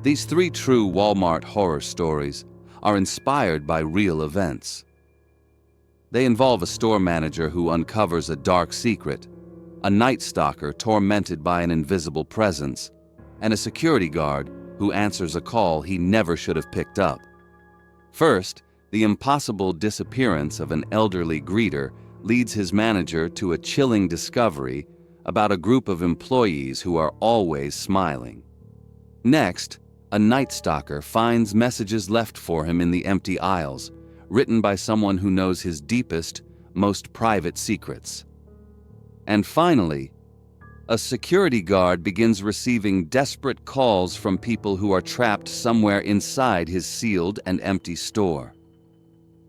These three true Walmart horror stories are inspired by real events. They involve a store manager who uncovers a dark secret, a night stalker tormented by an invisible presence, and a security guard who answers a call he never should have picked up. First, the impossible disappearance of an elderly greeter leads his manager to a chilling discovery about a group of employees who are always smiling. Next, a night stalker finds messages left for him in the empty aisles, written by someone who knows his deepest, most private secrets. And finally, a security guard begins receiving desperate calls from people who are trapped somewhere inside his sealed and empty store.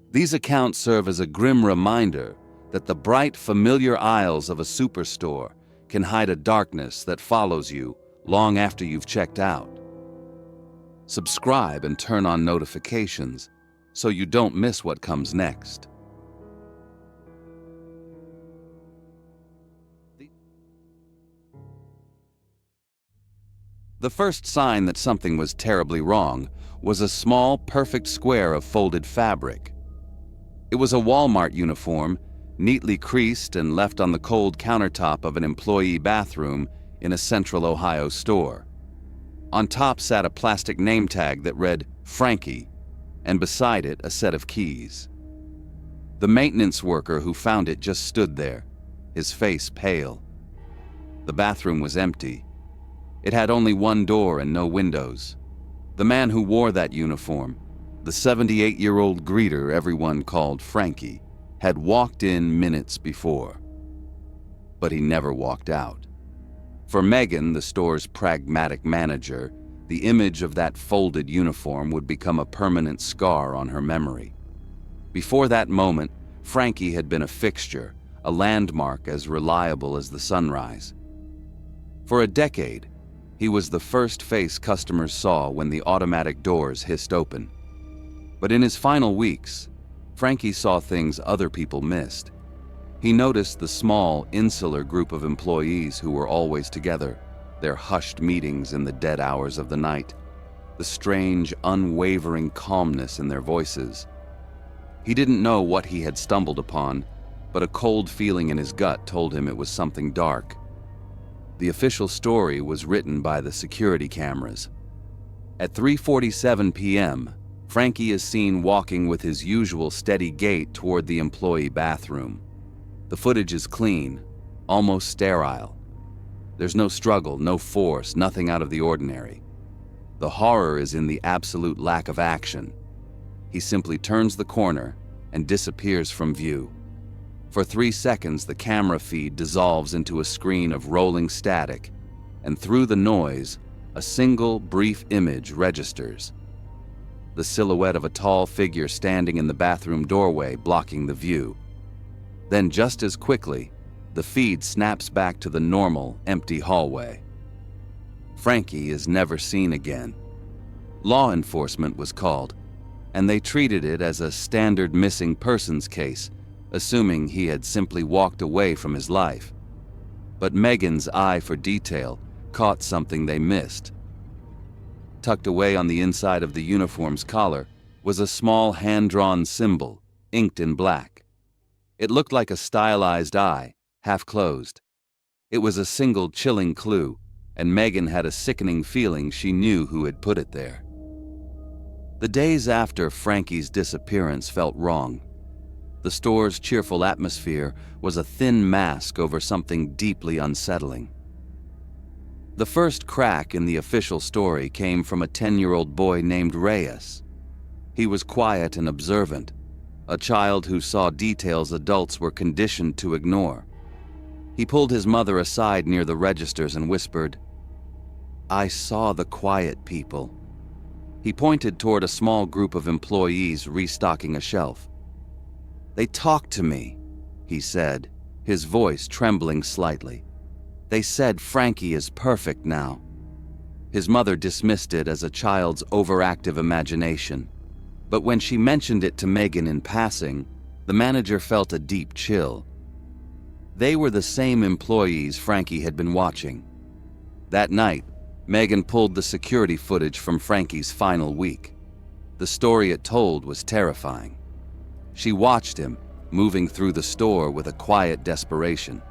These accounts serve as a grim reminder that the bright, familiar aisles of a superstore can hide a darkness that follows you long after you've checked out. Subscribe and turn on notifications so you don't miss what comes next. The first sign that something was terribly wrong was a small, perfect square of folded fabric. It was a Walmart uniform, neatly creased and left on the cold countertop of an employee bathroom in a central Ohio store. On top sat a plastic name tag that read Frankie, and beside it a set of keys. The maintenance worker who found it just stood there, his face pale. The bathroom was empty. It had only one door and no windows. The man who wore that uniform, the 78-year-old greeter everyone called Frankie, had walked in minutes before. But he never walked out. For Megan, the store's pragmatic manager, the image of that folded uniform would become a permanent scar on her memory. Before that moment, Frankie had been a fixture, a landmark as reliable as the sunrise. For a decade, he was the first face customers saw when the automatic doors hissed open. But in his final weeks, Frankie saw things other people missed. He noticed the small, insular group of employees who were always together, their hushed meetings in the dead hours of the night, the strange, unwavering calmness in their voices. He didn't know what he had stumbled upon, but a cold feeling in his gut told him it was something dark. The official story was written by the security cameras. At 3:47 p.m., Frankie is seen walking with his usual steady gait toward the employee bathroom. The footage is clean, almost sterile. There's no struggle, no force, nothing out of the ordinary. The horror is in the absolute lack of action. He simply turns the corner and disappears from view. For 3 seconds, the camera feed dissolves into a screen of rolling static, and through the noise, a single brief image registers. The silhouette of a tall figure standing in the bathroom doorway blocking the view. Then just as quickly, the feed snaps back to the normal, empty hallway. Frankie is never seen again. Law enforcement was called, and they treated it as a standard missing persons case, assuming he had simply walked away from his life. But Megan's eye for detail caught something they missed. Tucked away on the inside of the uniform's collar was a small hand-drawn symbol, inked in black. It looked like a stylized eye, half closed. It was a single chilling clue, and Megan had a sickening feeling she knew who had put it there. The days after Frankie's disappearance felt wrong. The store's cheerful atmosphere was a thin mask over something deeply unsettling. The first crack in the official story came from a 10-year-old boy named Reyes. He was quiet and observant, a child who saw details adults were conditioned to ignore. He pulled his mother aside near the registers and whispered, "I saw the quiet people." He pointed toward a small group of employees restocking a shelf. "They talked to me," he said, his voice trembling slightly. "They said Frankie is perfect now." His mother dismissed it as a child's overactive imagination. But when she mentioned it to Megan in passing, the manager felt a deep chill. They were the same employees Frankie had been watching. That night, Megan pulled the security footage from Frankie's final week. The story it told was terrifying. She watched him, moving through the store with a quiet desperation.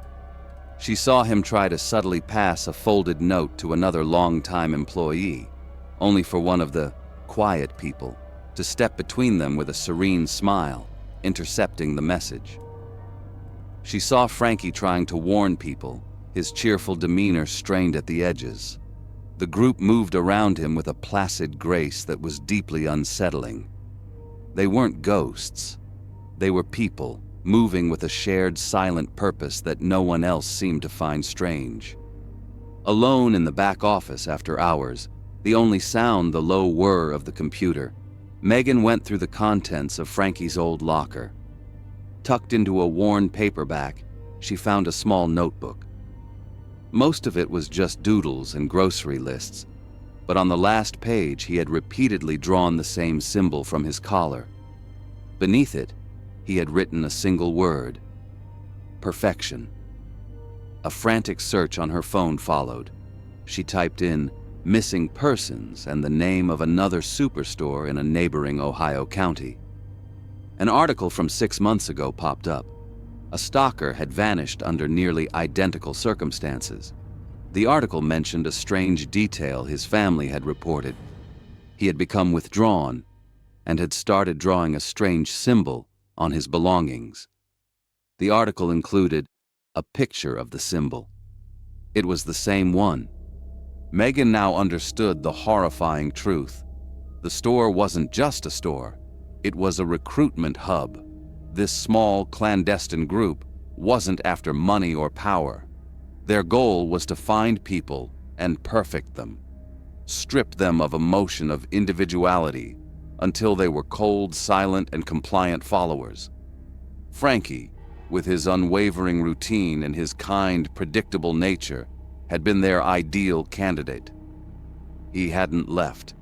She saw him try to subtly pass a folded note to another longtime employee, only for one of the quiet people to step between them with a serene smile, intercepting the message. She saw Frankie trying to warn people, his cheerful demeanor strained at the edges. The group moved around him with a placid grace that was deeply unsettling. They weren't ghosts. They were people, moving with a shared silent purpose that no one else seemed to find strange. Alone in the back office after hours, the only sound the low whir of the computer, Megan went through the contents of Frankie's old locker. Tucked into a worn paperback, she found a small notebook. Most of it was just doodles and grocery lists, but on the last page he had repeatedly drawn the same symbol from his collar. Beneath it, he had written a single word: perfection. A frantic search on her phone followed. She typed in missing persons and the name of another superstore in a neighboring Ohio county. An article from 6 months ago popped up. A stalker had vanished under nearly identical circumstances. The article mentioned a strange detail his family had reported. He had become withdrawn and had started drawing a strange symbol on his belongings. The article included a picture of the symbol. It was the same one. Megan now understood the horrifying truth. The store wasn't just a store. It was a recruitment hub. This small, clandestine group wasn't after money or power. Their goal was to find people and perfect them, strip them of emotion, of individuality, until they were cold, silent, and compliant followers. Frankie, with his unwavering routine and his kind, predictable nature, had been their ideal candidate. He hadn't left.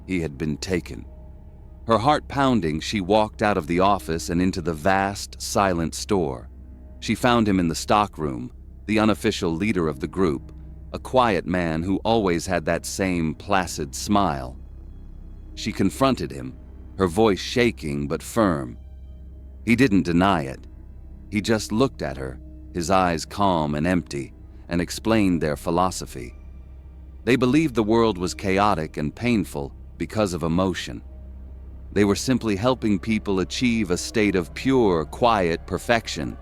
He had been taken. Her heart pounding, she walked out of the office and into the vast, silent store. She found him in the stockroom, the unofficial leader of the group, a quiet man who always had that same placid smile. She confronted him, her voice shaking but firm. He didn't deny it. He just looked at her, his eyes calm and empty, and explained their philosophy. They believed the world was chaotic and painful because of emotion. They were simply helping people achieve a state of pure, quiet perfection.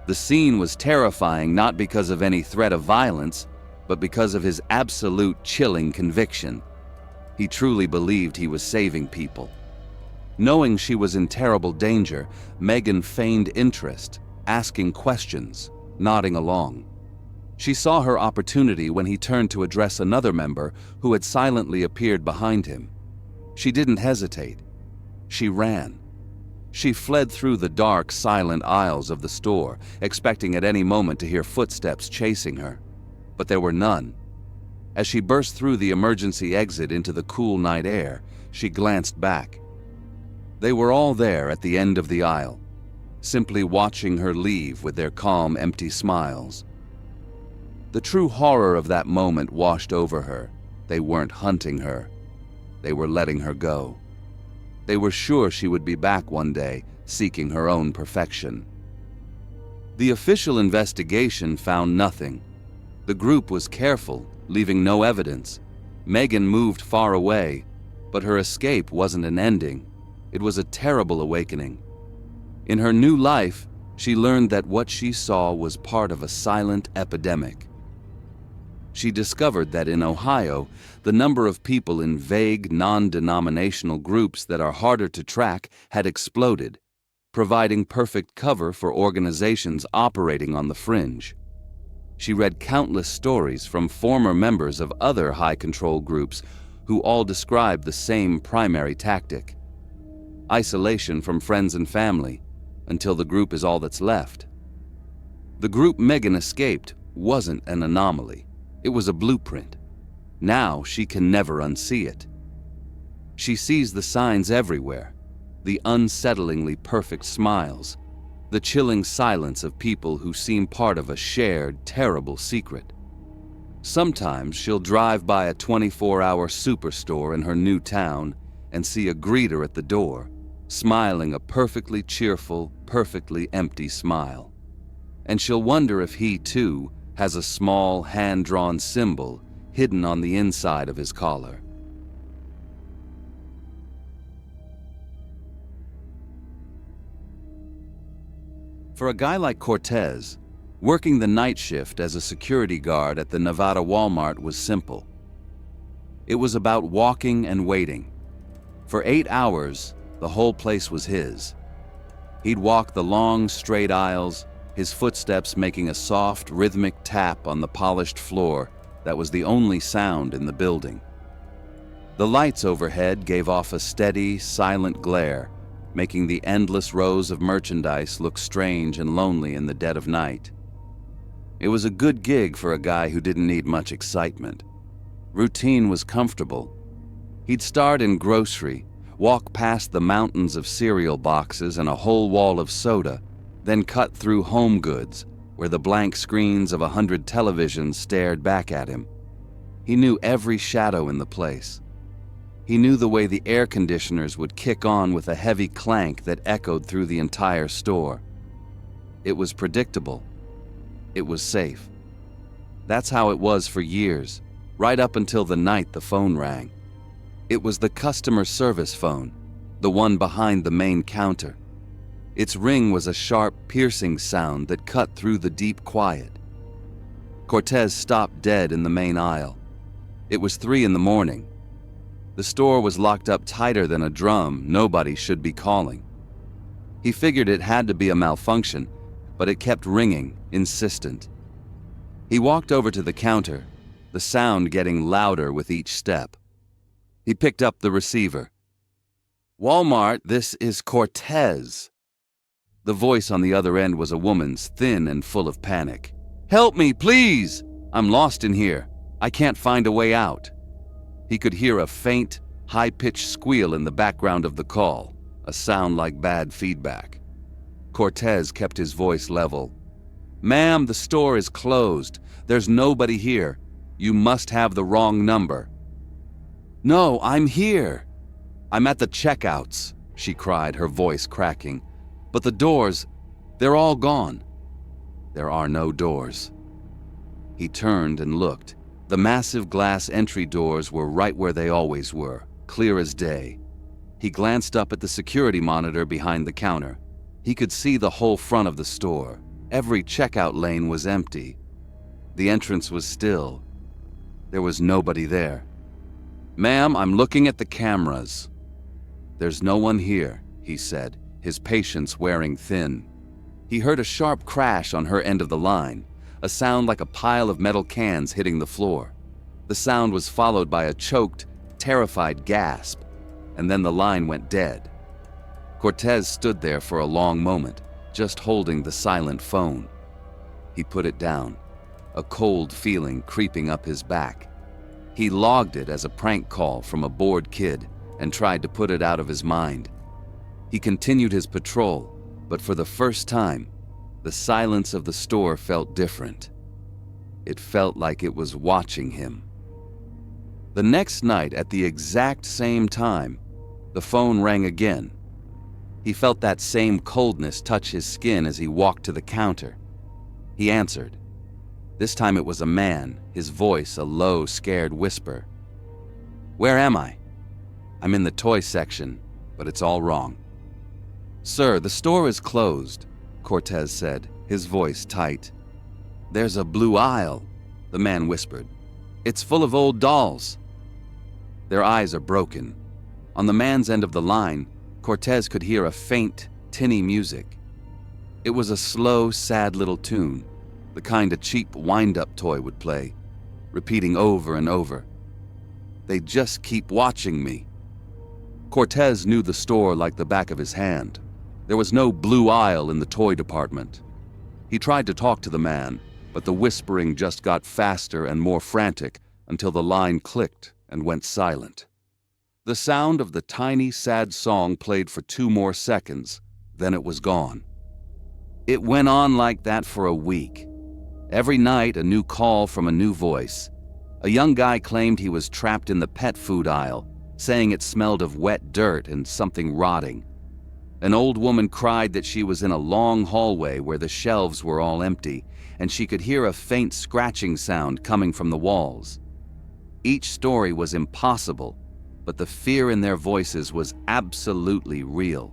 The scene was terrifying not because of any threat of violence, but because of his absolute chilling conviction. He truly believed he was saving people. Knowing she was in terrible danger, Megan feigned interest, asking questions, nodding along. She saw her opportunity when he turned to address another member who had silently appeared behind him. She didn't hesitate. She ran. She fled through the dark, silent aisles of the store, expecting at any moment to hear footsteps chasing her. But there were none. As she burst through the emergency exit into the cool night air, she glanced back. They were all there at the end of the aisle, simply watching her leave with their calm, empty smiles. The true horror of that moment washed over her. They weren't hunting her. They were letting her go. They were sure she would be back one day, seeking her own perfection. The official investigation found nothing. The group was careful, leaving no evidence. Megan moved far away, but her escape wasn't an ending. It was a terrible awakening. In her new life, she learned that what she saw was part of a silent epidemic. She discovered that in Ohio, the number of people in vague, non-denominational groups that are harder to track had exploded, providing perfect cover for organizations operating on the fringe. She read countless stories from former members of other high-control groups who all described the same primary tactic: isolation from friends and family, until the group is all that's left. The group Megan escaped wasn't an anomaly. It was a blueprint. Now she can never unsee it. She sees the signs everywhere, the unsettlingly perfect smiles, the chilling silence of people who seem part of a shared, terrible secret. Sometimes she'll drive by a 24-hour superstore in her new town and see a greeter at the door, smiling a perfectly cheerful, perfectly empty smile. And she'll wonder if he, too, has a small, hand-drawn symbol hidden on the inside of his collar. For a guy like Cortez, working the night shift as a security guard at the Nevada Walmart was simple. It was about walking and waiting. For 8 hours, the whole place was his. He'd walk the long, straight aisles, his footsteps making a soft, rhythmic tap on the polished floor that was the only sound in the building. The lights overhead gave off a steady, silent glare, making the endless rows of merchandise look strange and lonely in the dead of night. It was a good gig for a guy who didn't need much excitement. Routine was comfortable. He'd start in grocery, walk past the mountains of cereal boxes and a whole wall of soda, then cut through home goods, where the blank screens of 100 televisions stared back at him. He knew every shadow in the place. He knew the way the air conditioners would kick on with a heavy clank that echoed through the entire store. It was predictable. It was safe. That's how it was for years, right up until the night the phone rang. It was the customer service phone, the one behind the main counter. Its ring was a sharp, piercing sound that cut through the deep quiet. Cortez stopped dead in the main aisle. It was 3 a.m. The store was locked up tighter than a drum nobody should be calling. He figured it had to be a malfunction, but it kept ringing, insistent. He walked over to the counter, the sound getting louder with each step. He picked up the receiver. "Walmart, this is Cortez." The voice on the other end was a woman's, thin and full of panic. "Help me, please! I'm lost in here. I can't find a way out." He could hear a faint, high-pitched squeal in the background of the call, a sound like bad feedback. Cortez kept his voice level. "Ma'am, the store is closed. There's nobody here. You must have the wrong number." "No, I'm here. I'm at the checkouts," she cried, her voice cracking. "But the doors, they're all gone." "There are no doors." He turned and looked. The massive glass entry doors were right where they always were, clear as day. He glanced up at the security monitor behind the counter. He could see the whole front of the store. Every checkout lane was empty. The entrance was still. There was nobody there. "Ma'am, I'm looking at the cameras." "There's no one here," he said, his patience wearing thin. He heard a sharp crash on her end of the line, a sound like a pile of metal cans hitting the floor. The sound was followed by a choked, terrified gasp, and then the line went dead. Cortez stood there for a long moment, just holding the silent phone. He put it down, a cold feeling creeping up his back. He logged it as a prank call from a bored kid and tried to put it out of his mind. He continued his patrol, but for the first time, the silence of the store felt different. It felt like it was watching him. The next night, at the exact same time, the phone rang again. He felt that same coldness touch his skin as he walked to the counter. He answered. This time it was a man, his voice a low, scared whisper. "Where am I?" "I'm in the toy section, but it's all wrong." "Sir, the store is closed," Cortez said, his voice tight. "There's a blue aisle," the man whispered. "It's full of old dolls." Their eyes are broken. On the man's end of the line, Cortez could hear a faint, tinny music. It was a slow, sad little tune, the kind a cheap wind-up toy would play, repeating over and over. "They just keep watching me." Cortez knew the store like the back of his hand. There was no blue aisle in the toy department. He tried to talk to the man, but the whispering just got faster and more frantic until the line clicked and went silent. The sound of the tiny, sad song played for 2 more seconds, then it was gone. It went on like that for a week. Every night, a new call from a new voice, A young guy claimed he was trapped in the pet food aisle, saying it smelled of wet dirt and something rotting. An old woman cried that she was in a long hallway where the shelves were all empty, and she could hear a faint scratching sound coming from the walls. Each story was impossible, but the fear in their voices was absolutely real.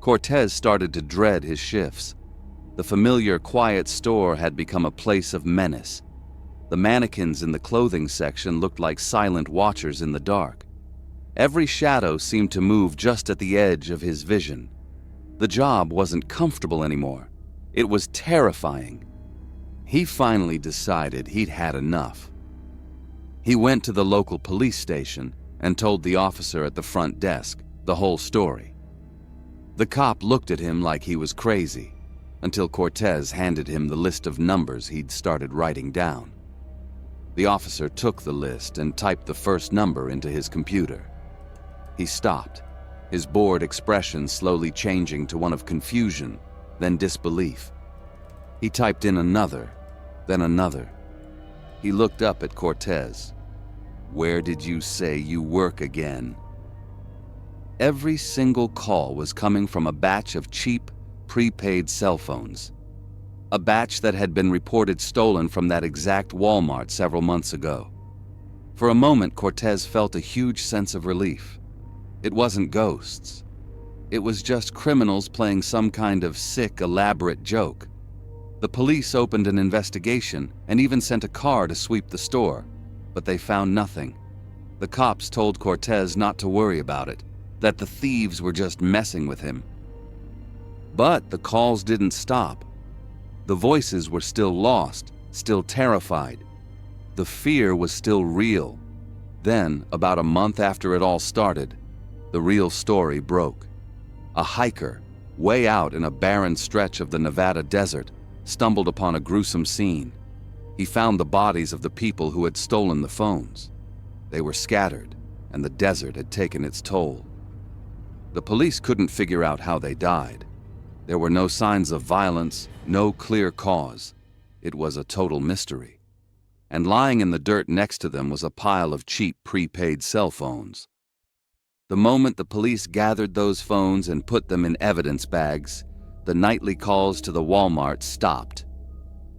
Cortez started to dread his shifts. The familiar, quiet store had become a place of menace. The mannequins in the clothing section looked like silent watchers in the dark. Every shadow seemed to move just at the edge of his vision. The job wasn't comfortable anymore. It was terrifying. He finally decided he'd had enough. He went to the local police station and told the officer at the front desk the whole story. The cop looked at him like he was crazy, until Cortez handed him the list of numbers he'd started writing down. The officer took the list and typed the first number into his computer. He stopped, his bored expression slowly changing to one of confusion, then disbelief. He typed in another, then another. He looked up at Cortez. "Where did you say you work again?" Every single call was coming from a batch of cheap, prepaid cell phones. A batch that had been reported stolen from that exact Walmart several months ago. For a moment, Cortez felt a huge sense of relief. It wasn't ghosts. It was just criminals playing some kind of sick, elaborate joke. The police opened an investigation and even sent a car to sweep the store, but they found nothing. The cops told Cortez not to worry about it, that the thieves were just messing with him. But the calls didn't stop. The voices were still lost, still terrified. The fear was still real. Then, about a month after it all started, the real story broke. A hiker, way out in a barren stretch of the Nevada desert, stumbled upon a gruesome scene. He found the bodies of the people who had stolen the phones. They were scattered, and the desert had taken its toll. The police couldn't figure out how they died. There were no signs of violence, no clear cause. It was a total mystery. And lying in the dirt next to them was a pile of cheap prepaid cell phones. The moment the police gathered those phones and put them in evidence bags, the nightly calls to the Walmart stopped.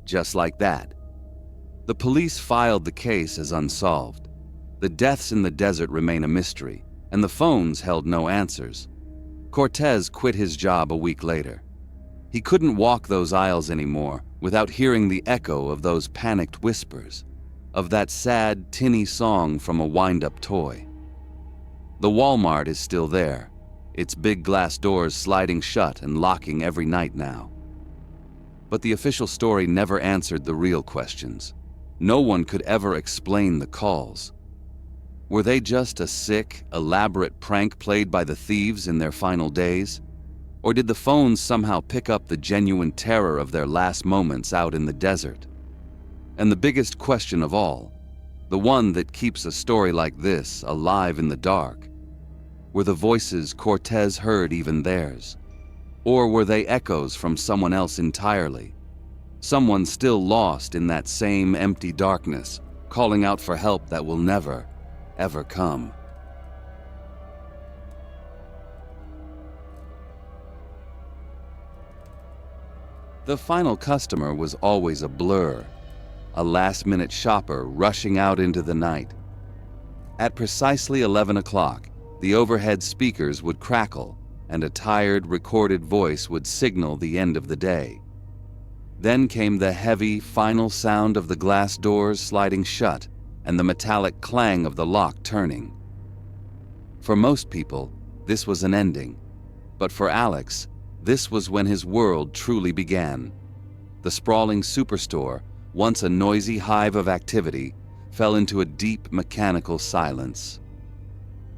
Just like that. The police filed the case as unsolved. The deaths in the desert remain a mystery, and the phones held no answers. Cortez quit his job a week later. He couldn't walk those aisles anymore without hearing the echo of those panicked whispers, of that sad, tinny song from a wind-up toy. The Walmart is still there, its big glass doors sliding shut and locking every night now. But the official story never answered the real questions. No one could ever explain the calls. Were they just a sick, elaborate prank played by the thieves in their final days? Or did the phones somehow pick up the genuine terror of their last moments out in the desert? And the biggest question of all, the one that keeps a story like this alive in the dark, were the voices Cortez heard even theirs? Or were they echoes from someone else entirely? Someone still lost in that same empty darkness, calling out for help that will never, ever come. The final customer was always a blur, a last-minute shopper rushing out into the night. At precisely 11 o'clock, the overhead speakers would crackle, and a tired, recorded voice would signal the end of the day. Then came the heavy, final sound of the glass doors sliding shut and the metallic clang of the lock turning. For most people, this was an ending, but for Alex, this was when his world truly began. The sprawling superstore, once a noisy hive of activity, fell into a deep mechanical silence.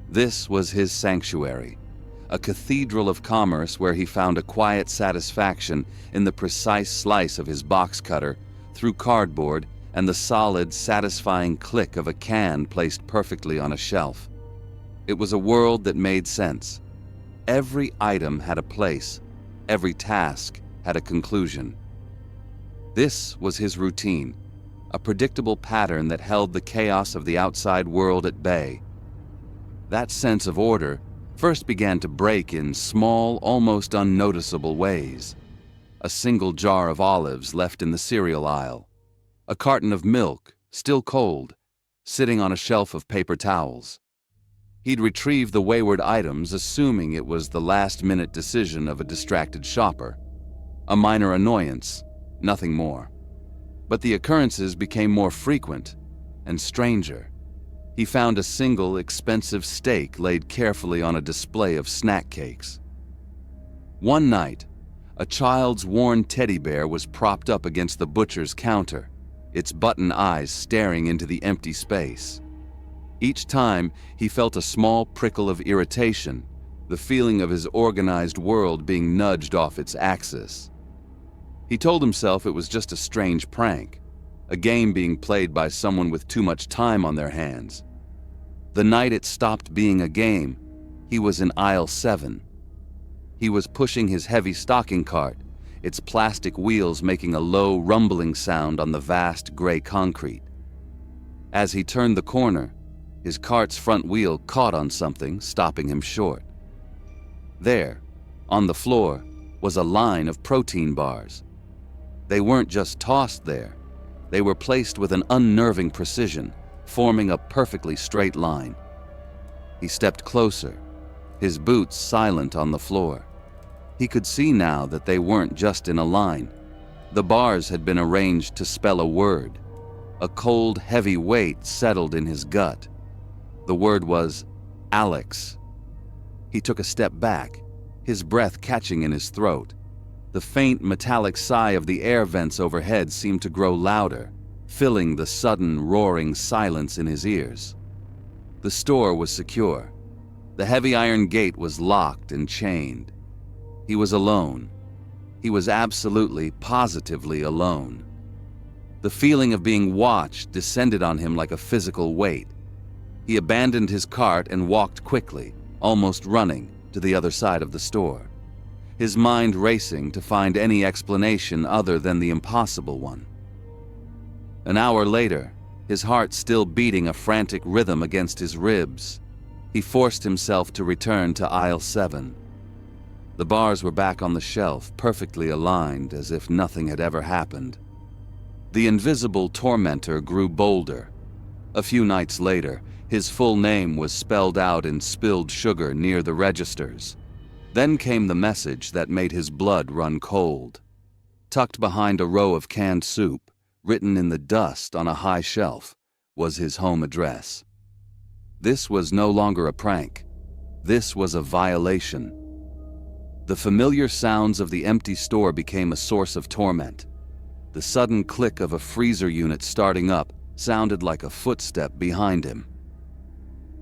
This was his sanctuary, a cathedral of commerce where he found a quiet satisfaction in the precise slice of his box cutter through cardboard and the solid, satisfying click of a can placed perfectly on a shelf. It was a world that made sense. Every item had a place. Every task had a conclusion. This was his routine, a predictable pattern that held the chaos of the outside world at bay. That sense of order first began to break in small, almost unnoticeable ways. A single jar of olives left in the cereal aisle. A carton of milk, still cold, sitting on a shelf of paper towels. He'd retrieved the wayward items, assuming it was the last-minute decision of a distracted shopper. A minor annoyance, nothing more. But the occurrences became more frequent and stranger. He found a single expensive steak laid carefully on a display of snack cakes. One night, a child's worn teddy bear was propped up against the butcher's counter, its button eyes staring into the empty space. Each time, he felt a small prickle of irritation, the feeling of his organized world being nudged off its axis. He told himself it was just a strange prank, a game being played by someone with too much time on their hands. The night it stopped being a game, he was in aisle 7. He was pushing his heavy stocking cart, its plastic wheels making a low, rumbling sound on the vast gray concrete. As he turned the corner, his cart's front wheel caught on something, stopping him short. There, on the floor, was a line of protein bars. They weren't just tossed there. They were placed with an unnerving precision, forming a perfectly straight line. He stepped closer, his boots silent on the floor. He could see now that they weren't just in a line. The bars had been arranged to spell a word. A cold, heavy weight settled in his gut. The word was Alex. He took a step back, his breath catching in his throat. The faint metallic sigh of the air vents overhead seemed to grow louder, filling the sudden roaring silence in his ears. The store was secure. The heavy iron gate was locked and chained. He was alone. He was absolutely, positively alone. The feeling of being watched descended on him like a physical weight. He abandoned his cart and walked quickly, almost running, to the other side of the store, his mind racing to find any explanation other than the impossible one. An hour later, his heart still beating a frantic rhythm against his ribs, he forced himself to return to aisle 7. The bars were back on the shelf, perfectly aligned, as if nothing had ever happened. The invisible tormentor grew bolder. A few nights later, his full name was spelled out in spilled sugar near the registers. Then came the message that made his blood run cold. Tucked behind a row of canned soup, written in the dust on a high shelf, was his home address. This was no longer a prank. This was a violation. The familiar sounds of the empty store became a source of torment. The sudden click of a freezer unit starting up sounded like a footstep behind him.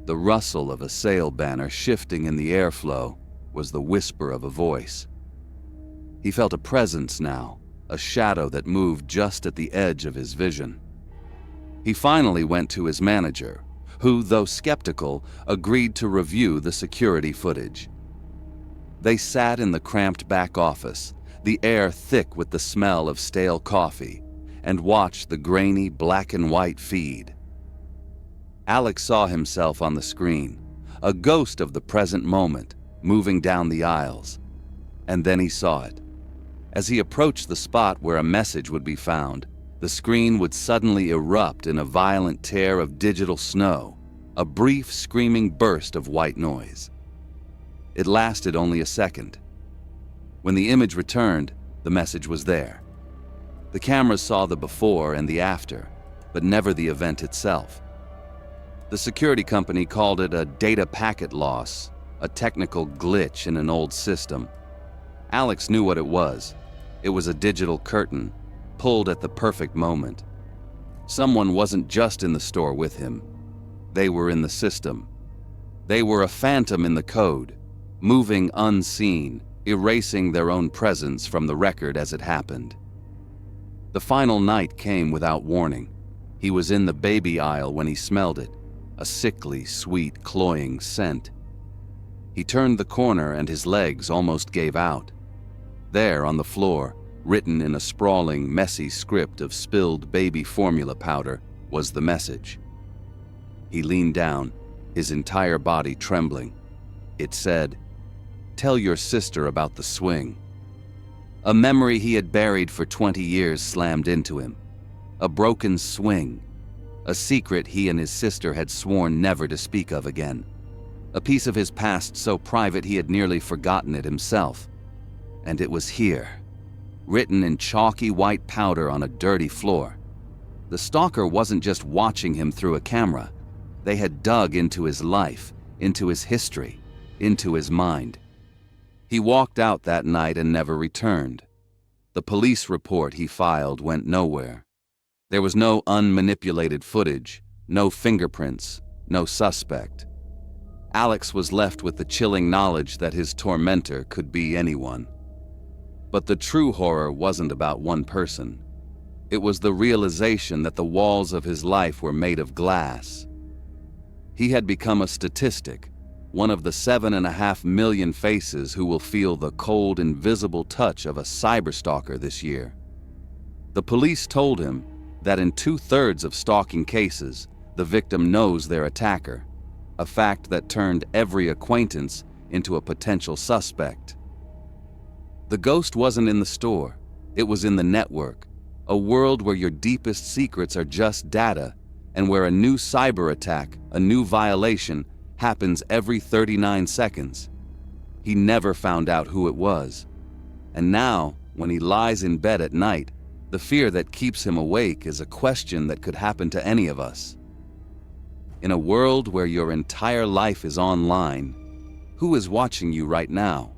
The rustle of a sale banner shifting in the airflow was the whisper of a voice. He felt a presence now, a shadow that moved just at the edge of his vision. He finally went to his manager, who, though skeptical, agreed to review the security footage. They sat in the cramped back office, the air thick with the smell of stale coffee, and watched the grainy black and white feed. Alex saw himself on the screen, a ghost of the present moment, moving down the aisles. And then he saw it. As he approached the spot where a message would be found, the screen would suddenly erupt in a violent tear of digital snow, a brief screaming burst of white noise. It lasted only a second. When the image returned, the message was there. The cameras saw the before and the after, but never the event itself. The security company called it a data packet loss, a technical glitch in an old system. Alex knew what it was. It was a digital curtain, pulled at the perfect moment. Someone wasn't just in the store with him. They were in the system. They were a phantom in the code, moving unseen, erasing their own presence from the record as it happened. The final night came without warning. He was in the baby aisle when he smelled it, a sickly, sweet, cloying scent. He turned the corner and his legs almost gave out. There, on the floor, Written in a sprawling, messy script of spilled baby formula powder was the message. He leaned down, his entire body trembling. It said, "Tell your sister about the swing." A memory he had buried for 20 years slammed into him. A broken swing. A secret he and his sister had sworn never to speak of again. A piece of his past so private he had nearly forgotten it himself. And it was here, written in chalky white powder on a dirty floor. The stalker wasn't just watching him through a camera. They had dug into his life, into his history, into his mind. He walked out that night and never returned. The police report he filed went nowhere. There was no unmanipulated footage, no fingerprints, no suspect. Alex was left with the chilling knowledge that his tormentor could be anyone. But the true horror wasn't about one person. It was the realization that the walls of his life were made of glass. He had become a statistic, one of the 7.5 million faces who will feel the cold, invisible touch of a cyberstalker this year. The police told him that in 2/3 of stalking cases, the victim knows their attacker, a fact that turned every acquaintance into a potential suspect. The ghost wasn't in the store, it was in the network, a world where your deepest secrets are just data, and where a new cyber attack, a new violation, happens every 39 seconds. He never found out who it was. And now, when he lies in bed at night, the fear that keeps him awake is a question that could happen to any of us. In a world where your entire life is online, who is watching you right now?